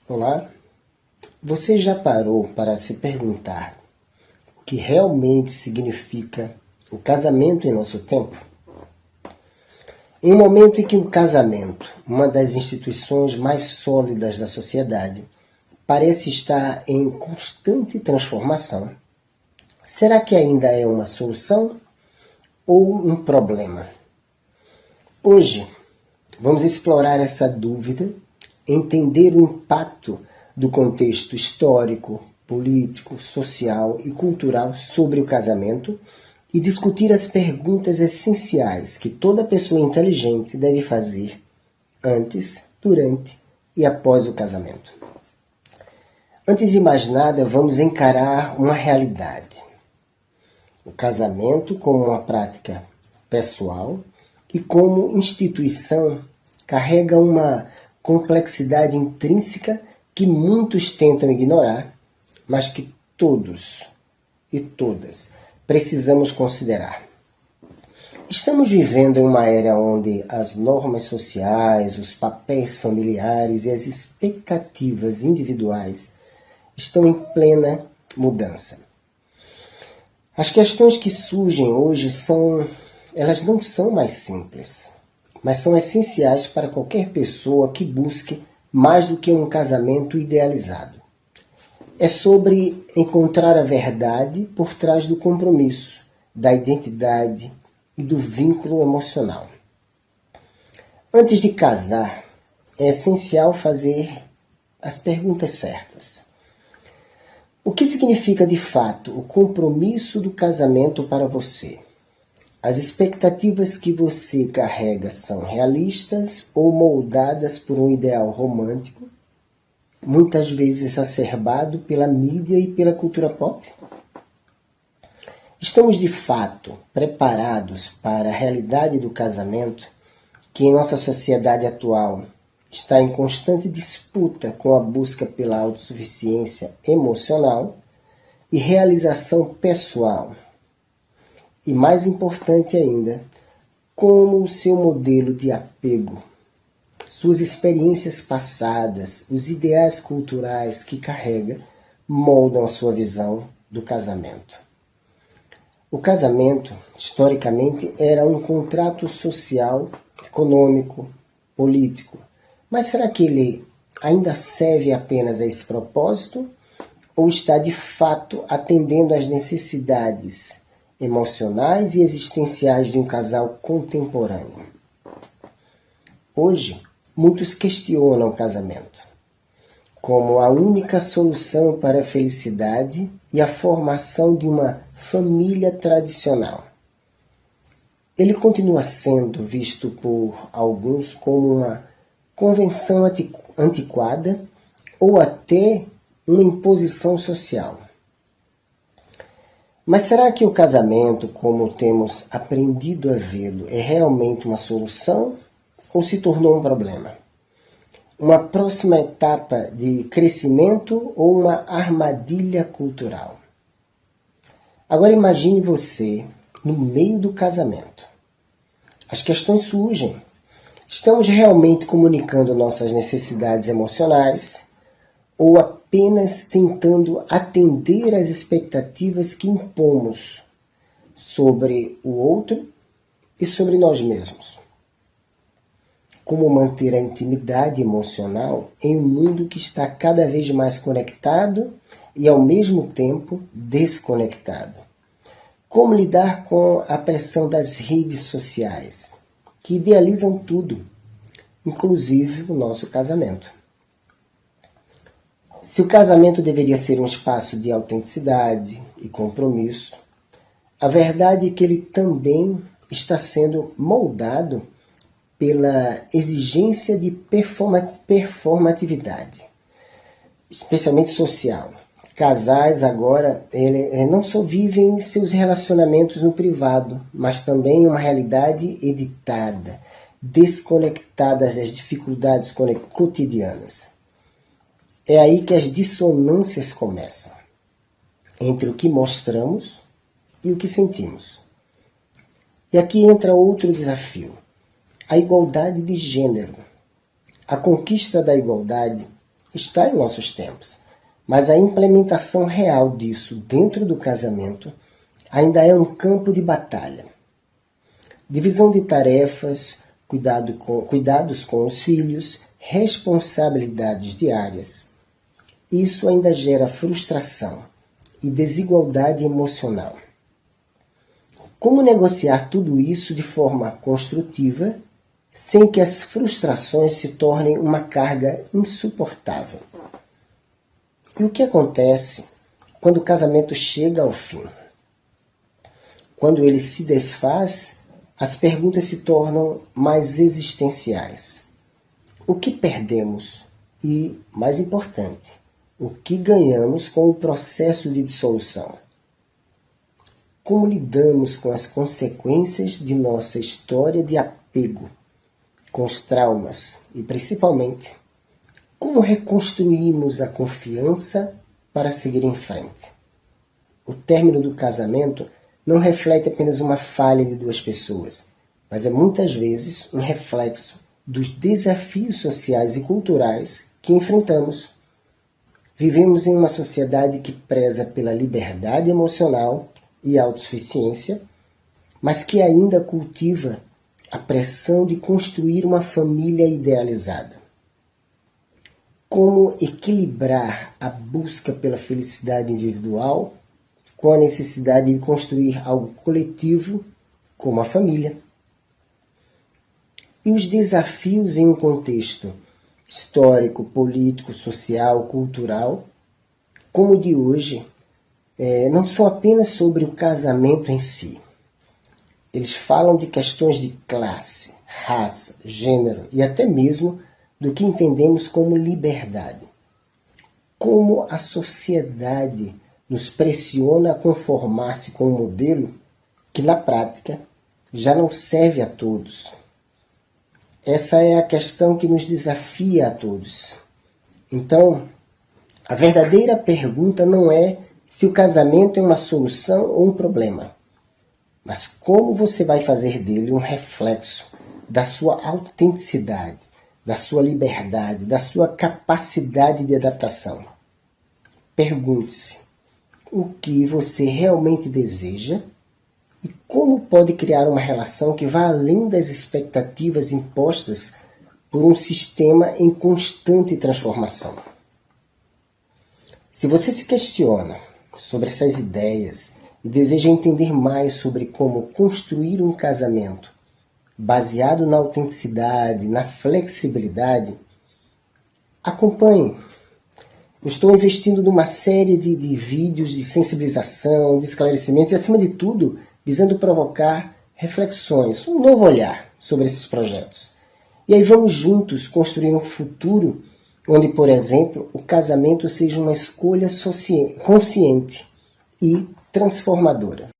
Olá, você já parou para se perguntar o que realmente significa o casamento em nosso tempo? Em um momento em que o casamento, uma das instituições mais sólidas da sociedade, parece estar em constante transformação, será que ainda é uma solução ou um problema? Hoje, vamos explorar essa dúvida, entender o impacto do contexto histórico, político, social e cultural sobre o casamento e discutir as perguntas essenciais que toda pessoa inteligente deve fazer antes, durante e após o casamento. Antes de mais nada, vamos encarar uma realidade. O casamento como uma prática pessoal e como instituição carrega uma complexidade intrínseca que muitos tentam ignorar, mas que todos e todas precisamos considerar. Estamos vivendo em uma era onde as normas sociais, os papéis familiares e as expectativas individuais estão em plena mudança. As questões que surgem hoje elas não são mais simples, mas são essenciais para qualquer pessoa que busque mais do que um casamento idealizado. É sobre encontrar a verdade por trás do compromisso, da identidade e do vínculo emocional. Antes de casar, é essencial fazer as perguntas certas. O que significa de fato o compromisso do casamento para você? As expectativas que você carrega são realistas ou moldadas por um ideal romântico, muitas vezes exacerbado pela mídia e pela cultura pop? Estamos de fato preparados para a realidade do casamento que em nossa sociedade atual está em constante disputa com a busca pela autossuficiência emocional e realização pessoal? E mais importante ainda, como o seu modelo de apego, suas experiências passadas, os ideais culturais que carrega, moldam a sua visão do casamento. O casamento, historicamente, era um contrato social, econômico, político. Mas será que ele ainda serve apenas a esse propósito? Ou está de fato atendendo às necessidades emocionais e existenciais de um casal contemporâneo? Hoje, muitos questionam o casamento como a única solução para a felicidade e a formação de uma família tradicional. Ele continua sendo visto por alguns como uma convenção antiquada ou até uma imposição social. Mas será que o casamento, como temos aprendido a vê-lo, é realmente uma solução ou se tornou um problema? Uma próxima etapa de crescimento ou uma armadilha cultural? Agora imagine você no meio do casamento. As questões surgem. Estamos realmente comunicando nossas necessidades emocionais ou apenas tentando atender às expectativas que impomos sobre o outro e sobre nós mesmos? Como manter a intimidade emocional em um mundo que está cada vez mais conectado e, ao mesmo tempo, desconectado? Como lidar com a pressão das redes sociais, que idealizam tudo, inclusive o nosso casamento? Se o casamento deveria ser um espaço de autenticidade e compromisso, a verdade é que ele também está sendo moldado pela exigência de performatividade, especialmente social. Casais agora não só vivem seus relacionamentos no privado, mas também em uma realidade editada, desconectada das dificuldades cotidianas. É aí que as dissonâncias começam, entre o que mostramos e o que sentimos. E aqui entra outro desafio, a igualdade de gênero. A conquista da igualdade está em nossos tempos, mas a implementação real disso dentro do casamento ainda é um campo de batalha. Divisão de tarefas, cuidados com os filhos, responsabilidades diárias. Isso ainda gera frustração e desigualdade emocional. Como negociar tudo isso de forma construtiva, sem que as frustrações se tornem uma carga insuportável? E o que acontece quando o casamento chega ao fim? Quando ele se desfaz, as perguntas se tornam mais existenciais. O que perdemos? E, mais importante, o que ganhamos com o processo de dissolução? Como lidamos com as consequências de nossa história de apego, com os traumas e, principalmente, como reconstruímos a confiança para seguir em frente? O término do casamento não reflete apenas uma falha de duas pessoas, mas é muitas vezes um reflexo dos desafios sociais e culturais que enfrentamos. Vivemos em uma sociedade que preza pela liberdade emocional e autossuficiência, mas que ainda cultiva a pressão de construir uma família idealizada. Como equilibrar a busca pela felicidade individual com a necessidade de construir algo coletivo como a família? E os desafios em um contexto histórico, político, social, cultural, como o de hoje, não são apenas sobre o casamento em si. Eles falam de questões de classe, raça, gênero e até mesmo do que entendemos como liberdade. Como a sociedade nos pressiona a conformar-se com um modelo que, na prática, já não serve a todos. Essa é a questão que nos desafia a todos. Então, a verdadeira pergunta não é se o casamento é uma solução ou um problema, mas como você vai fazer dele um reflexo da sua autenticidade, da sua liberdade, da sua capacidade de adaptação. Pergunte-se o que você realmente deseja e como pode criar uma relação que vá além das expectativas impostas por um sistema em constante transformação. Se você se questiona sobre essas ideias e deseja entender mais sobre como construir um casamento baseado na autenticidade, na flexibilidade, acompanhe. Eu estou investindo numa série de vídeos de sensibilização, de esclarecimentos e, acima de tudo, visando provocar reflexões, um novo olhar sobre esses projetos. E aí vamos juntos construir um futuro onde, por exemplo, o casamento seja uma escolha consciente e transformadora.